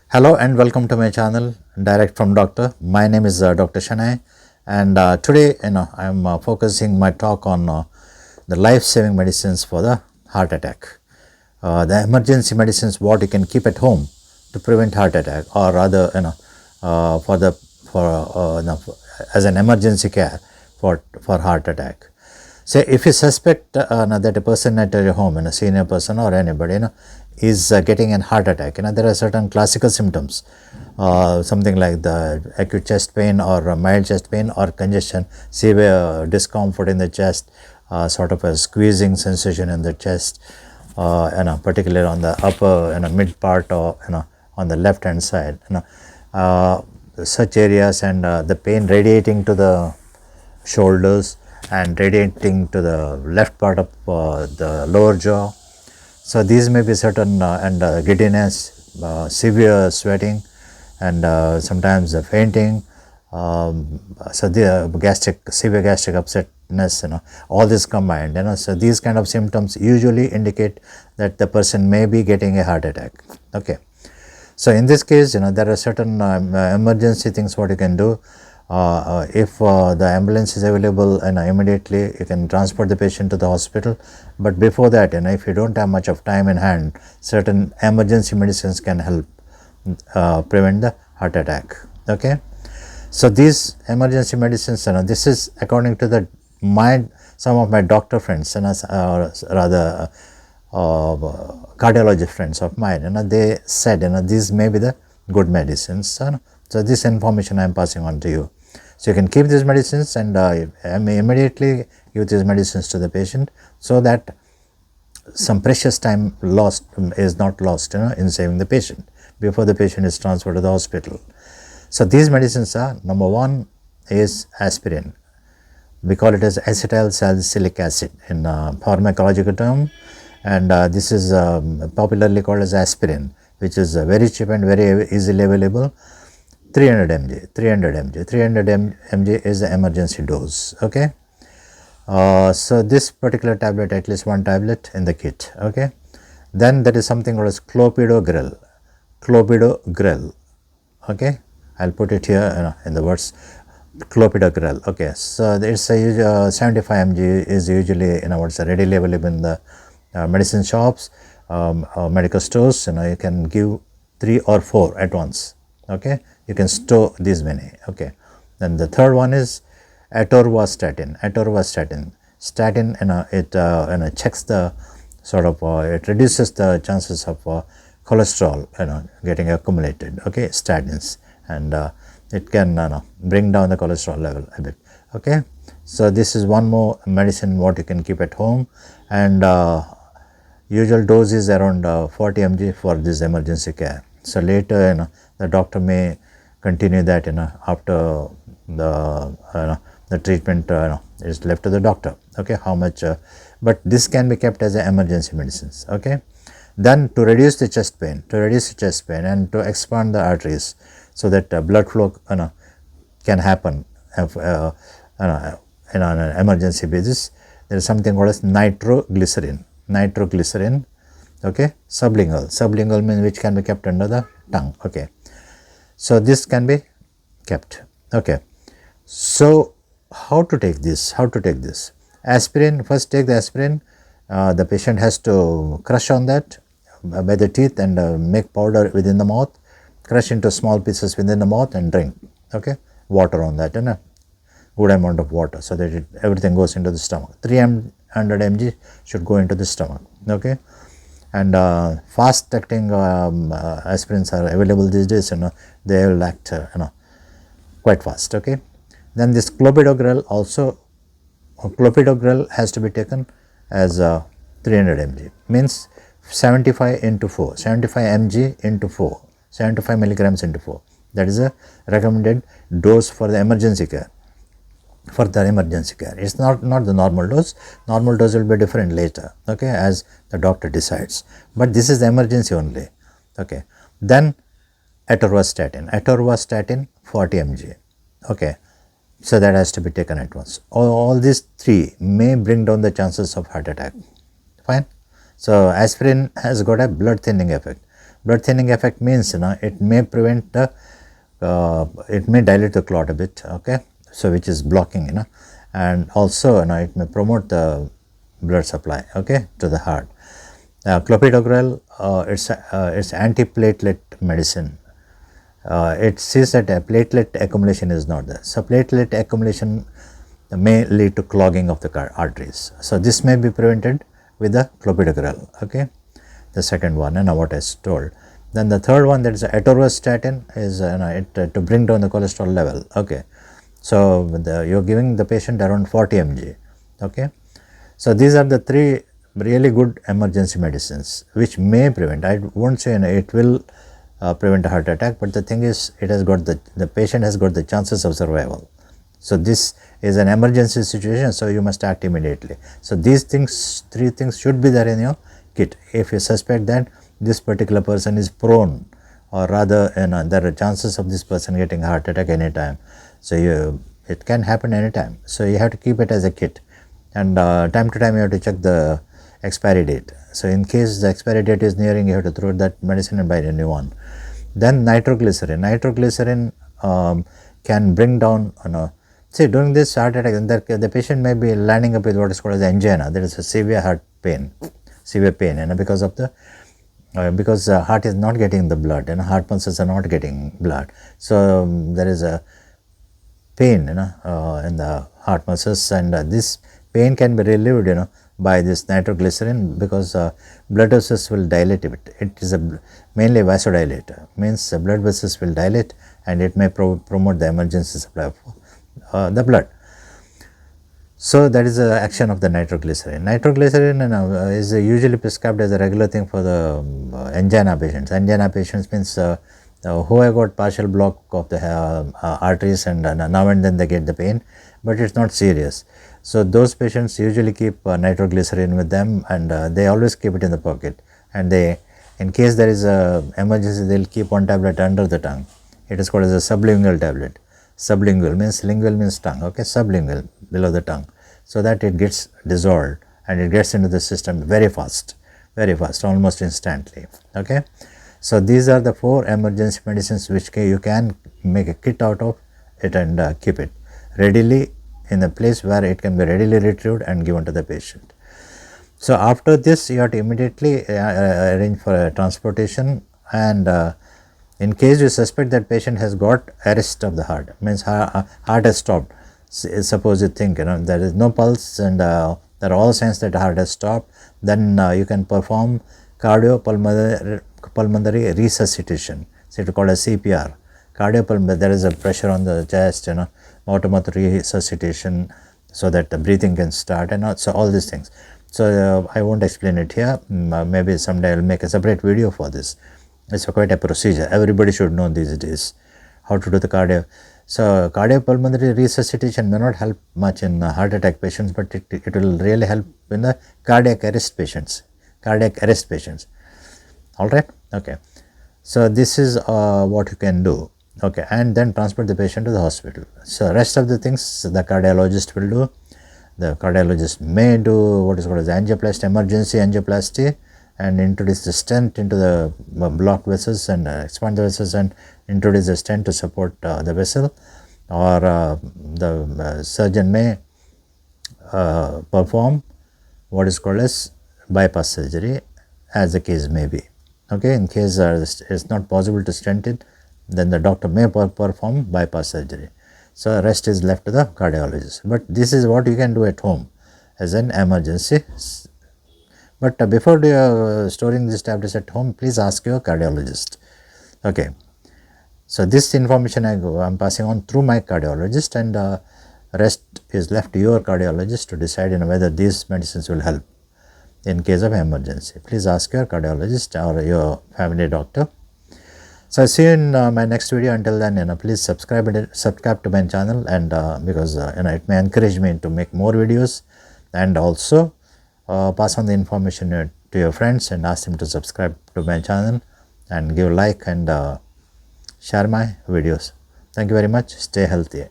Hello and welcome to my channel direct from doctor. My name is Dr. Shanai, and today I am focusing my talk on the life-saving medicines for the heart attack. The emergency medicines what you can keep at home to prevent heart attack, or rather for the for as an emergency care for heart attack. Say if you suspect that a person at your home, a senior person or anybody, is getting a heart attack, there are certain classical symptoms, something like the acute chest pain or mild chest pain or congestion, severe discomfort in the chest, sort of a squeezing sensation in the chest, particularly on the upper, mid part or on the left hand side, such areas, and the pain radiating to the shoulders and radiating to the left part of the lower jaw. So these may be certain and giddiness, severe sweating, and sometimes fainting. So the severe gastric upsetness, all this combined, so these kind of symptoms usually indicate that the person may be getting a heart attack. Okay. So in this case, there are certain emergency things what you can do. If the ambulance is available, immediately you can transport the patient to the hospital. But before that, if you don't have much of time in hand, certain emergency medicines can help prevent the heart attack. Okay. So these emergency medicines, this is according to some of my doctor friends, rather cardiologist friends of mine, they said, these may be the good medicines. So this information I am passing on to you. So you can keep these medicines and immediately give these medicines to the patient, so that some precious time is not lost in saving the patient before the patient is transferred to the hospital. So these medicines are, number one is aspirin. We call it as acetyl salicylic acid in pharmacological term, and this is popularly called as aspirin, which is very cheap and very easily available. 300 mg is the emergency dose. Okay. So this particular tablet, at least one tablet in the kit. Okay. Then there is something called as clopidogrel. Okay. I'll put it here in the words clopidogrel. Okay. So it's a 75 mg is usually readily available in the medicine shops, medical stores. You can give 3 or 4 at once. Okay. You can store these many. Okay. Then the third one is atorvastatin. Statin, it checks the sort of it reduces the chances of cholesterol getting accumulated. Okay, statins, and it can bring down the cholesterol level a bit. Okay. So this is one more medicine what you can keep at home, and usual dose is around 40 mg for this emergency care. So later the doctor may continue that after the treatment is left to the doctor. Okay, how much, but this can be kept as an emergency medicines. Okay. Then to reduce the chest pain, and to expand the arteries, so that blood flow can happen on an emergency basis, there is something called as nitroglycerin. Okay, sublingual means which can be kept under the tongue. Okay. So this can be kept. Okay. So how to take this? Aspirin, first take the aspirin. The patient has to crush on that by the teeth and make powder within the mouth, crush into small pieces within the mouth and drink. Okay. Water on that, and a good amount of water, so that everything goes into the stomach. 300 mg should go into the stomach. Okay. And fast acting aspirins are available these days. They will act quite fast. Okay. Then this clopidogrel has to be taken as 300 mg, means 75 mg into 4, 75 milligrams into 4. That is a recommended dose for the emergency care. It's not the normal dose. Normal dose will be different later. Okay, as the doctor decides. But this is the emergency only. Okay. Then atorvastatin 40 mg. Okay. So that has to be taken at once. All these three may bring down the chances of heart attack. Fine. So aspirin has got a blood thinning effect. Blood thinning effect means, it may prevent the, it may dilate the clot a bit, okay, so which is blocking, and also, it may promote the blood supply, okay, to the heart. Clopidogrel, it's antiplatelet medicine. It says that a platelet accumulation is not there. So platelet accumulation may lead to clogging of the arteries. So this may be prevented with the clopidogrel, okay, the second one, and what I told. Then the third one, that is atorvastatin, is to bring down the cholesterol level, okay. So you're giving the patient around 40 mg, okay. So these are the three really good emergency medicines which may prevent. I won't say it will prevent a heart attack, but the thing is, it has got the patient has got the chances of survival. So this is an emergency situation, so you must act immediately. So these things, three things should be there in your kit. If you suspect that this particular person is prone, or rather, there are chances of this person getting a heart attack anytime. So it can happen anytime. So you have to keep it as a kit, and time to time you have to check the expiry date. So in case the expiry date is nearing, you have to throw that medicine and buy a new one. Then nitroglycerin. Nitroglycerin can bring down, see, during this heart attack, the patient may be lining up with what is called as angina. There is a severe heart pain, because of the because the heart is not getting the blood, heart muscles are not getting blood. So there is a pain, in the heart muscles, and this pain can be relieved, by this nitroglycerin, because blood vessels will dilate it. It is mainly vasodilator, means the blood vessels will dilate, and it may promote the emergency supply of the blood. So that is the action of the nitroglycerin. Nitroglycerin is usually prescribed as a regular thing for the angina patients. Angina patients means who have got partial block of the arteries, and now and then they get the pain, but it's not serious. So those patients usually keep nitroglycerin with them, and they always keep it in the pocket, and they, in case there is a emergency, they'll keep one tablet under the tongue. It is called as a sublingual tablet. Sublingual means, lingual means tongue, okay, sublingual, below the tongue, so that it gets dissolved and it gets into the system very fast, almost instantly, okay. So these are the 4 emergency medicines which you can make a kit out of it, and keep it readily in a place where it can be readily retrieved and given to the patient. So after this, you have to immediately arrange for a transportation, and in case you suspect that patient has got arrest of the heart, means heart has stopped. Suppose you think, there is no pulse, and there are all signs that heart has stopped, then you can perform cardiopulmonary resuscitation. So it is called as CPR. Cardiopulmonary, there is a pressure on the chest, automatic resuscitation, so that the breathing can start, and so all these things. So I won't explain it here. Maybe someday I will make a separate video for this. It's quite a procedure. Everybody should know these days how to do the cardio. So cardiopulmonary resuscitation may not help much in heart attack patients, but it will really help in the cardiac arrest patients. All right. Okay. So this is what you can do. Okay, and then transport the patient to the hospital. So rest of the things the cardiologist will do. The cardiologist may do what is called as angioplasty, emergency angioplasty, and introduce the stent into the blocked vessels, and expand the vessels, and introduce the stent to support the vessel, or the surgeon may perform what is called as bypass surgery, as the case may be. Okay, in case it's not possible to stent it, then the doctor may perform bypass surgery. So rest is left to the cardiologist. But this is what you can do at home as an emergency. But before storing these tablets at home, please ask your cardiologist. Okay. So this information I am passing on through my cardiologist, and rest is left to your cardiologist to decide whether these medicines will help in case of emergency. Please ask your cardiologist or your family doctor. So see you in my next video. Until then, please subscribe to my channel, and because it may encourage me to make more videos, and also pass on the information to your friends and ask them to subscribe to my channel and give a like and share my videos. Thank you very much. Stay healthy.